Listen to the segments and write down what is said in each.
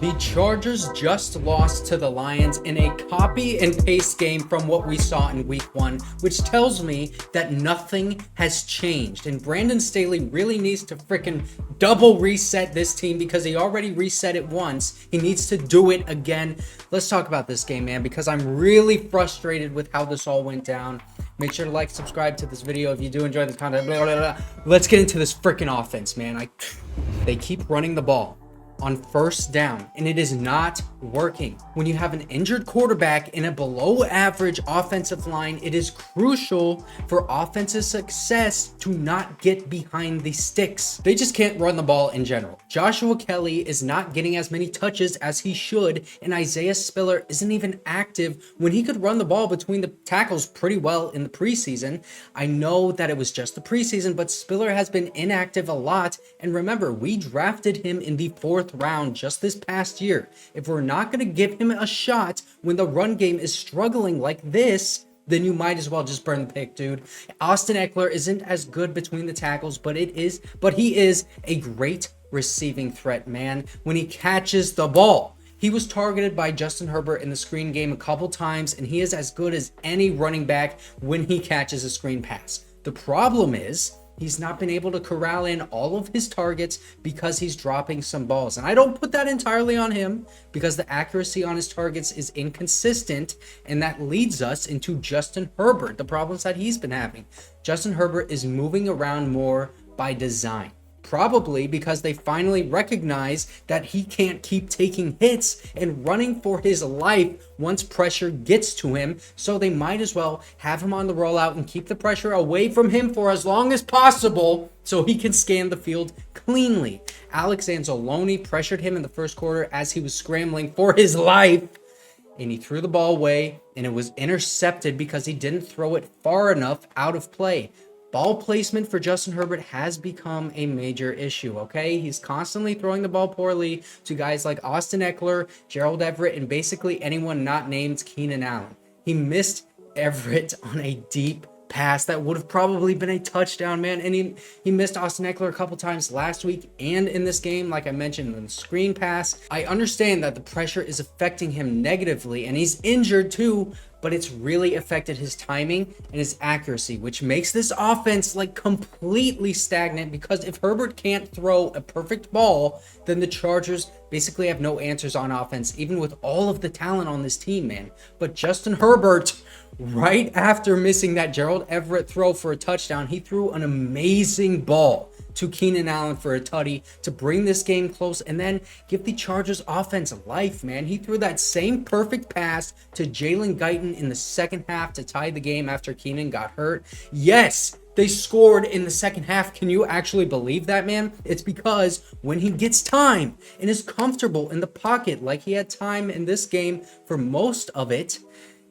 The Chargers just lost to the Lions in a copy and paste game from what we saw in week 1, which tells me that nothing has changed. And Brandon Staley really needs to freaking double reset this team because he already reset it once. He needs to do it again. Let's talk about this game, man, because I'm really frustrated with how this all went down. Make sure to like, subscribe to this video if you do enjoy this content. Blah, blah, blah. Let's get into this freaking offense, man. They keep running the ball on first down, and it is not working. When you have an injured quarterback in a below average offensive line, it is crucial for offensive success to not get behind the sticks. They just can't run the ball in general. Joshua Kelly is not getting as many touches as he should, and Isaiah Spiller isn't even active when he could run the ball between the tackles pretty well in the preseason. I know that it was just the preseason, but Spiller has been inactive a lot, and remember, we drafted him in the 4th round just this past year. If we're not going to give him a shot when the run game is struggling like this, then you might as well just burn the pick, dude. Austin Ekeler isn't as good between the tackles, but he is a great receiving threat, man, when he catches the ball. He was targeted by Justin Herbert in the screen game a couple times, and he is as good as any running back when he catches a screen pass. The problem is, he's not been able to corral in all of his targets because he's dropping some balls. And I don't put that entirely on him because the accuracy on his targets is inconsistent, and that leads us into Justin Herbert, the problems that he's been having. Justin Herbert is moving around more by design. Probably because they finally recognize that he can't keep taking hits and running for his life once pressure gets to him, so they might as well have him on the rollout and keep the pressure away from him for as long as possible so he can scan the field cleanly. Alex Anzalone pressured him in the first quarter as he was scrambling for his life, and he threw the ball away, and it was intercepted because he didn't throw it far enough out of play. Ball placement for Justin Herbert has become a major issue, okay? He's constantly throwing the ball poorly to guys like Austin Ekeler, Gerald Everett, and basically anyone not named Keenan Allen. He missed Everett on a deep pass that would have probably been a touchdown, man, and he missed Austin Ekeler a couple times last week and in this game, like I mentioned, in the screen pass. I understand that the pressure is affecting him negatively, and he's injured too, but it's really affected his timing and his accuracy, which makes this offense like completely stagnant, because if Herbert can't throw a perfect ball, then the Chargers basically have no answers on offense, even with all of the talent on this team, man. But Justin Herbert, right after missing that Gerald Everett throw for a touchdown, he threw an amazing ball to Keenan Allen for a tutty to bring this game close and then give the Chargers offense life, man. He threw that same perfect pass to Jalen Guyton in the second half to tie the game after Keenan got hurt. Yes, they scored in the second half. Can you actually believe that, man? It's because when he gets time and is comfortable in the pocket, like he had time in this game for most of it,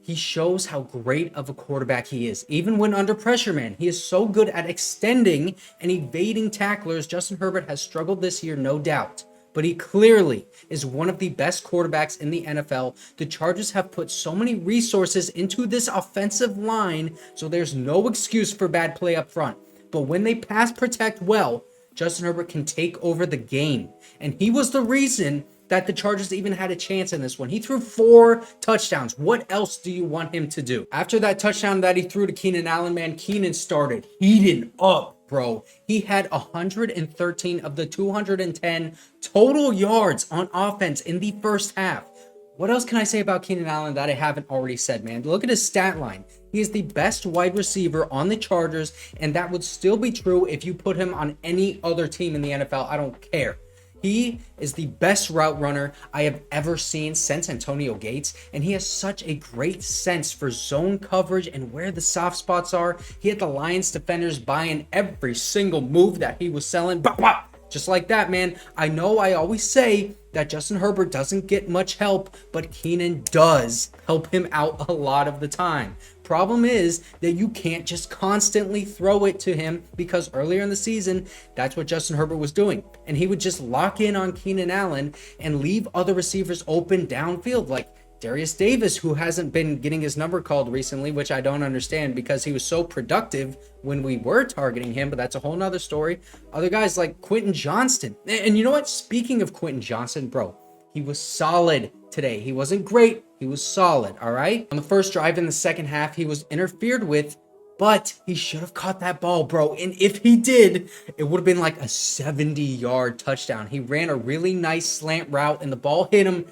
he shows how great of a quarterback he is. Even when under pressure, man, he is so good at extending and evading tacklers. Justin Herbert has struggled this year, no doubt, but he clearly is one of the best quarterbacks in the NFL. The Chargers have put so many resources into this offensive line, so there's no excuse for bad play up front. But when they pass protect well, Justin Herbert can take over the game, and he was the reason that the Chargers even had a chance in this one. He threw 4 touchdowns. What else do you want him to do? After that touchdown that he threw to Keenan Allen, man, Keenan started heating up, bro. He had 113 of the 210 total yards on offense in the first half. What else can I say about Keenan Allen that I haven't already said, man? Look at his stat line. He is the best wide receiver on the Chargers, and that would still be true if you put him on any other team in the NFL. I don't care. He is the best route runner I have ever seen since Antonio Gates, and he has such a great sense for zone coverage and where the soft spots are. He had the Lions defenders buying every single move that he was selling. Bah, bah. Just like that, man. I know I always say that Justin Herbert doesn't get much help, but Keenan does help him out a lot of the time. Problem is that you can't just constantly throw it to him, because earlier in the season, that's what Justin Herbert was doing. And he would just lock in on Keenan Allen and leave other receivers open downfield, like Darius Davis, who hasn't been getting his number called recently, which I don't understand because he was so productive when we were targeting him, but that's a whole nother story. Other guys like Quentin Johnston. And you know what? Speaking of Quentin Johnston, bro, He was solid today. He wasn't great. He was solid, all right? On the first drive in the second half, he was interfered with, but he should have caught that ball, bro. And if he did, it would have been like a 70-yard touchdown. He ran a really nice slant route, and the ball hit him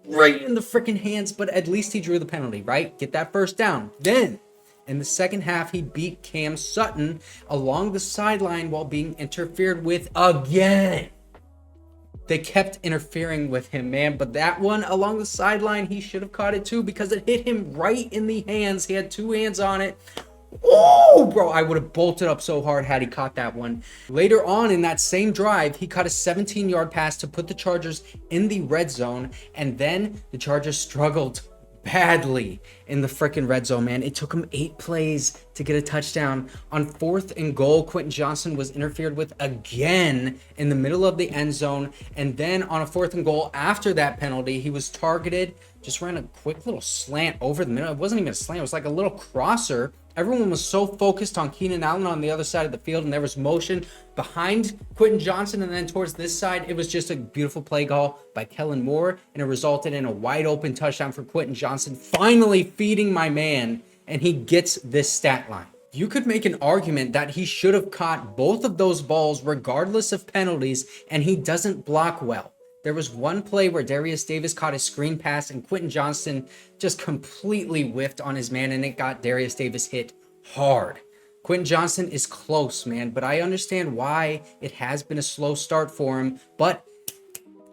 right in the freaking hands, but at least he drew the penalty, right? Get that first down. Then, in the second half, he beat Cam Sutton along the sideline while being interfered with again. They kept interfering with him, man. But that one along the sideline, he should have caught it too because it hit him right in the hands. He had two hands on it. Oh, bro, I would have bolted up so hard had he caught that one. Later on in that same drive, he caught a 17-yard pass to put the Chargers in the red zone. And then the Chargers struggled badly in the freaking red zone, man. It took him 8 plays to get a touchdown. On 4th and goal, Quentin Johnston was interfered with again in the middle of the end zone. And then on a 4th and goal after that penalty, he was targeted, just ran a quick little slant over the middle. It wasn't even a slant, it was like a little crosser. Everyone was so focused on Keenan Allen on the other side of the field, and there was motion behind Quentin Johnston and then towards this side. It was just a beautiful play call by Kellen Moore, and it resulted in a wide open touchdown for Quentin Johnston, finally feeding my man, and he gets this stat line. You could make an argument that he should have caught both of those balls regardless of penalties, and he doesn't block well. There was one play where Darius Davis caught a screen pass and Quentin Johnston just completely whiffed on his man, and it got Darius Davis hit hard. Quentin Johnston is close, man, but I understand why it has been a slow start for him, but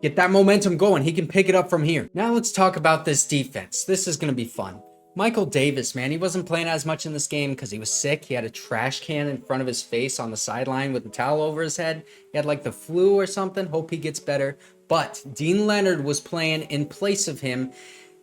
get that momentum going. He can pick it up from here. Now let's talk about this defense. This is going to be fun. Michael Davis, man, he wasn't playing as much in this game because he was sick. He had a trash can in front of his face on the sideline with a towel over his head. He had like the flu or something. Hope he gets better. But Deane Leonard was playing in place of him.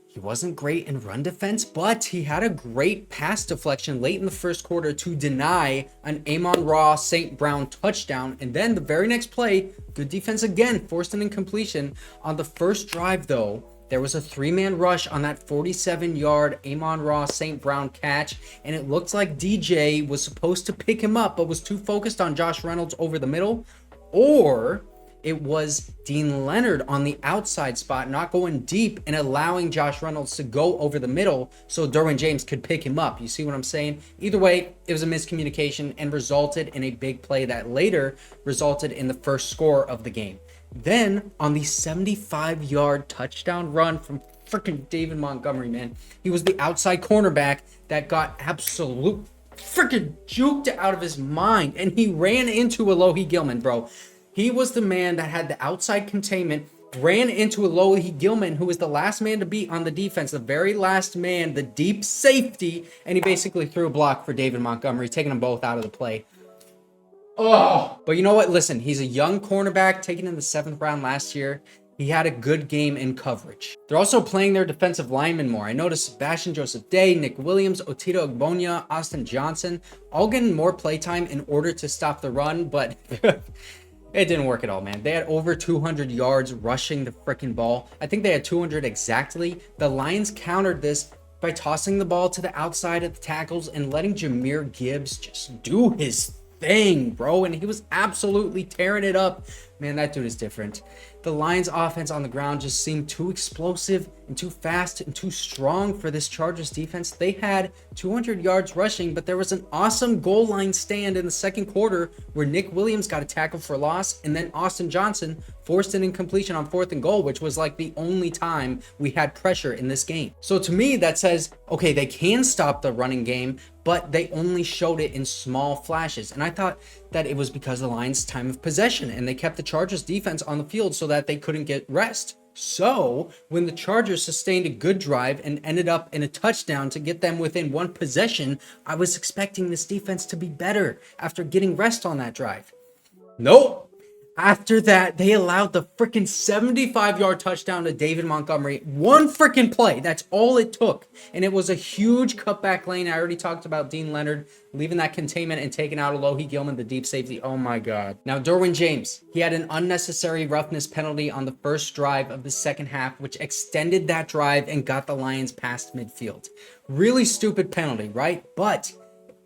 He wasn't great in run defense, but he had a great pass deflection late in the first quarter to deny an Amon-Ra St. Brown touchdown. And then the very next play, good defense again, forced an incompletion. On the first drive, though, there was a 3-man rush on that 47-yard Amon-Ra St. Brown catch, and it looked like DJ was supposed to pick him up, but was too focused on Josh Reynolds over the middle, or it was Deane Leonard on the outside spot, not going deep and allowing Josh Reynolds to go over the middle so Derwin James could pick him up. You see what I'm saying? Either way, it was a miscommunication and resulted in a big play that later resulted in the first score of the game. Then on the 75-yard touchdown run from freaking David Montgomery, man, he was the outside cornerback that got absolute freaking juked out of his mind, and he ran into Alohi Gilman, bro. He was the man that had the outside containment, ran into Alohi Gilman, who was the last man to beat on the defense, the very last man, the deep safety, and he basically threw a block for David Montgomery, taking them both out of the play. Oh, but you know what? Listen, he's a young cornerback taken in the 7th round last year. He had a good game in coverage. They're also playing their defensive linemen more. I noticed Sebastian Joseph Day, Nick Williams, Otito Ogbonia, Austin Johnson, all getting more playtime in order to stop the run, but it didn't work at all, man. They had over 200 yards rushing the freaking ball. I think they had 200 exactly. The Lions countered this by tossing the ball to the outside of the tackles and letting Jahmyr Gibbs just do his thing, bro, and he was absolutely tearing it up. Man, that dude is different. The Lions offense on the ground just seemed too explosive and too fast and too strong for this Chargers defense. They had 200 yards rushing, but there was an awesome goal line stand in the second quarter where Nick Williams got a tackle for loss, and then Austin Johnson forced an incompletion on 4th and goal, which was like the only time we had pressure in this game. So to me, that says, okay, they can stop the running game, but they only showed it in small flashes. And I thought that it was because of the Lions' time of possession, and they kept the Chargers defense on the field so that they couldn't get rest. So when the Chargers sustained a good drive and ended up in a touchdown to get them within one possession, I was expecting this defense to be better after getting rest on that drive. Nope. After that, they allowed the freaking 75-yard touchdown to David Montgomery. One freaking play. That's all it took. And it was a huge cutback lane. I already talked about Deane Leonard leaving that containment and taking out Alohi Gilman, the deep safety. Oh my God. Now, Derwin James, he had an unnecessary roughness penalty on the first drive of the second half, which extended that drive and got the Lions past midfield. Really stupid penalty, right? But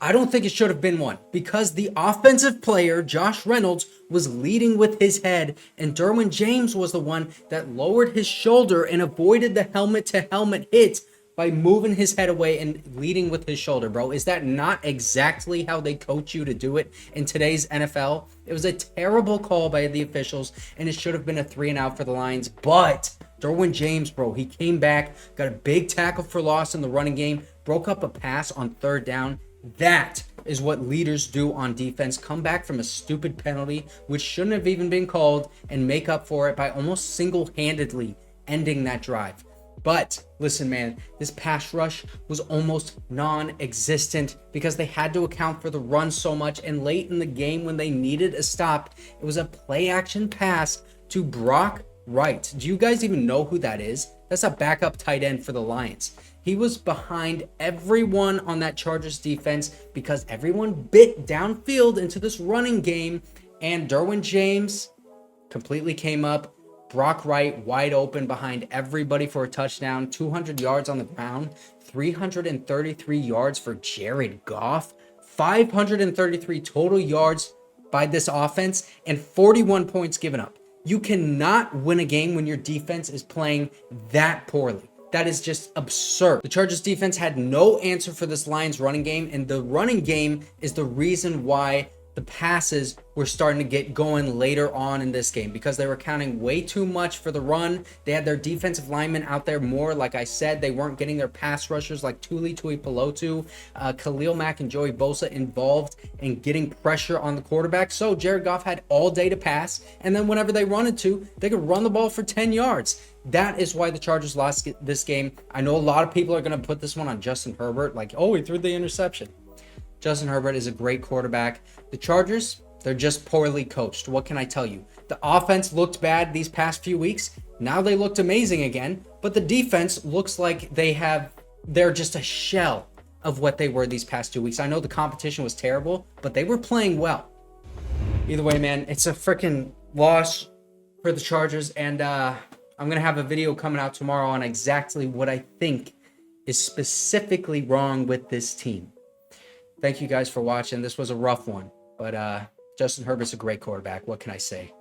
I don't think it should have been one because the offensive player, Josh Reynolds, was leading with his head, and Derwin James was the one that lowered his shoulder and avoided the helmet-to-helmet hit by moving his head away and leading with his shoulder, bro. Is that not exactly how they coach you to do it in today's NFL? It was a terrible call by the officials, and it should have been a 3-and-out for the Lions, but Derwin James, bro, he came back, got a big tackle for loss in the running game, broke up a pass on 3rd down. That is what leaders do on defense. Come back from a stupid penalty, which shouldn't have even been called, and make up for it by almost single-handedly ending that drive. But listen, man, this pass rush was almost non-existent because they had to account for the run so much. And late in the game when they needed a stop, it was a play-action pass to Brock Wright. Do you guys even know who that is? That's a backup tight end for the Lions. He was behind everyone on that Chargers defense because everyone bit downfield into this running game, and Derwin James completely came up. Brock Wright wide open behind everybody for a touchdown, 200 yards on the ground, 333 yards for Jared Goff, 533 total yards by this offense, and 41 points given up. You cannot win a game when your defense is playing that poorly. That is just absurd. The Chargers defense had no answer for this Lions running game, and the running game is the reason why the passes were starting to get going later on in this game because they were counting way too much for the run. They had their defensive linemen out there more. Like I said, they weren't getting their pass rushers like Tuli Tuipulotu, Khalil Mack, and Joey Bosa involved in getting pressure on the quarterback. So Jared Goff had all day to pass, and then whenever they wanted to, they could run the ball for 10 yards. That is why the Chargers lost this game. I know a lot of people are going to put this one on Justin Herbert, like, oh, he threw the interception. Justin Herbert is a great quarterback. The Chargers, they're just poorly coached. What can I tell you? The offense looked bad these past few weeks. Now they looked amazing again, but the defense looks like they're just a shell of what they were these past 2 weeks. I know the competition was terrible, but they were playing well. Either way, man, it's a freaking loss for the Chargers, and I'm going to have a video coming out tomorrow on exactly what I think is specifically wrong with this team. Thank you guys for watching. This was a rough one, but Justin Herbert's a great quarterback. What can I say?